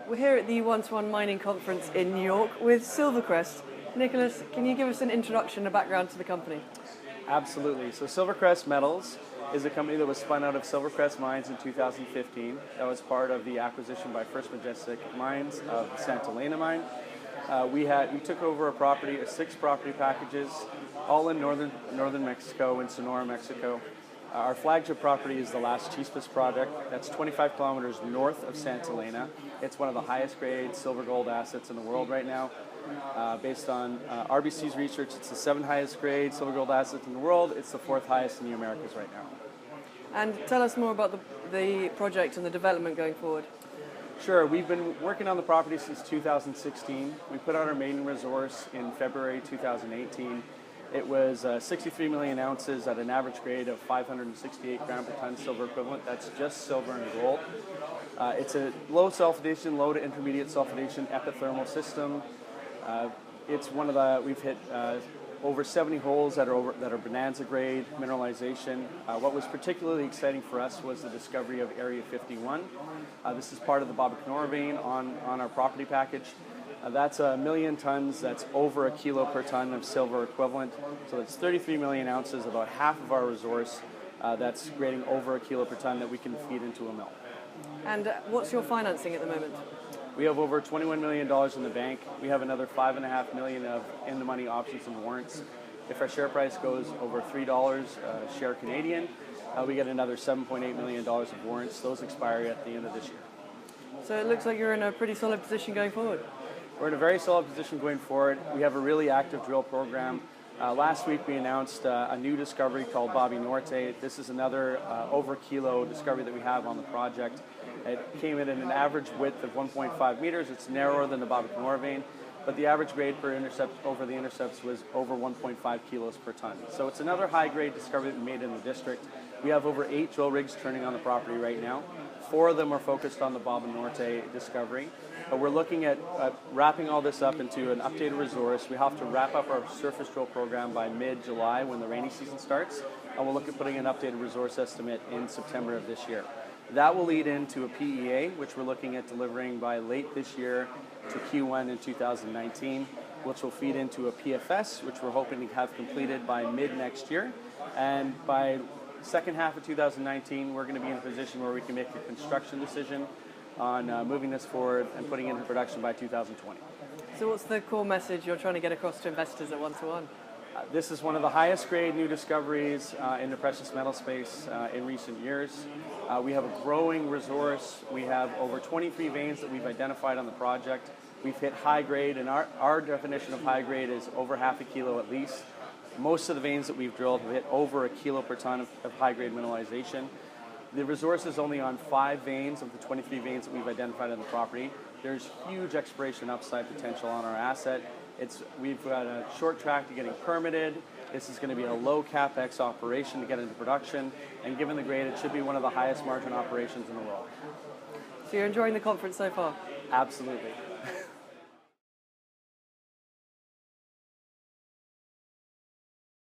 We're here at the One-to-One Mining Conference in New York with SilverCrest. Nicholas, can you give us an introduction and background to the company? Absolutely. So SilverCrest Metals is a company that was spun out of SilverCrest Mines in 2015. That was part of the acquisition by First Majestic Mines of the Santa Elena mine. We took over a property, 6 property packages, all in northern Mexico, in Sonora, Mexico. Our flagship property is the Las Chispas project. That's 25 kilometers north of Santa Elena. It's one of the highest grade silver gold assets in the world right now. Based on RBC's research, it's the 7th highest grade silver gold asset in the world. It's the 4th highest in the Americas right now. And tell us more about the project and the development going forward. Sure, we've been working on the property since 2016. We put out our maiden resource in February 2018. It was 63 million ounces at an average grade of 568 gram per ton silver equivalent. That's just silver and gold. It's a low sulfidation, low to intermediate sulfidation epithermal system. We've hit over 70 holes that are bonanza grade mineralization. What was particularly exciting for us was the discovery of Area 51. This is part of the Babicanora vein on our property package. That's 1 million tons, that's over a kilo per ton of silver equivalent. So that's 33 million ounces, about half of our resource. That's grading over a kilo per ton that we can feed into a mill. And what's your financing at the moment? We have over $21 million in the bank. We have another $5.5 million of in-the-money options and warrants. If our share price goes over $3 a share Canadian, we get another $7.8 million of warrants. Those expire at the end of this year. So it looks like you're in a pretty solid position going forward. We're in a very solid position going forward. We have a really active drill program. Last week we announced a new discovery called Bobby Norte. This is another over kilo discovery that we have on the project. It came in at an average width of 1.5 meters. It's narrower than the Babicanora vein, but the average grade per intercept over the intercepts was over 1.5 kilos per ton. So it's another high grade discovery that we made in the district. We have over 8 drill rigs turning on the property right now. 4 of them are focused on the Bobby Norte discovery. But we're looking at wrapping all this up into an updated resource. We have to wrap up our surface drill program by mid-July when the rainy season starts, and we'll look at putting an updated resource estimate in September of this year. That will lead into a PEA, which we're looking at delivering by late this year to Q1 in 2019, which will feed into a PFS, which we're hoping to have completed by mid-next year. And by second half of 2019, we're going to be in a position where we can make a construction decision on moving this forward and putting it into production by 2020. So what's the core message you're trying to get across to investors at One-to-One? This is one of the highest grade new discoveries in the precious metal space in recent years. We have a growing resource. We have over 23 veins that we've identified on the project. We've hit high grade, and our definition of high grade is over half a kilo at least. Most of the veins that we've drilled have hit over a kilo per ton of high grade mineralization. The resource is only on 5 veins of the 23 veins that we've identified on the property. There's huge exploration upside potential on our asset. We've got a short track to getting permitted. This is going to be a low capex operation to get into production, and given the grade, it should be one of the highest margin operations in the world. So you're enjoying the conference so far? Absolutely.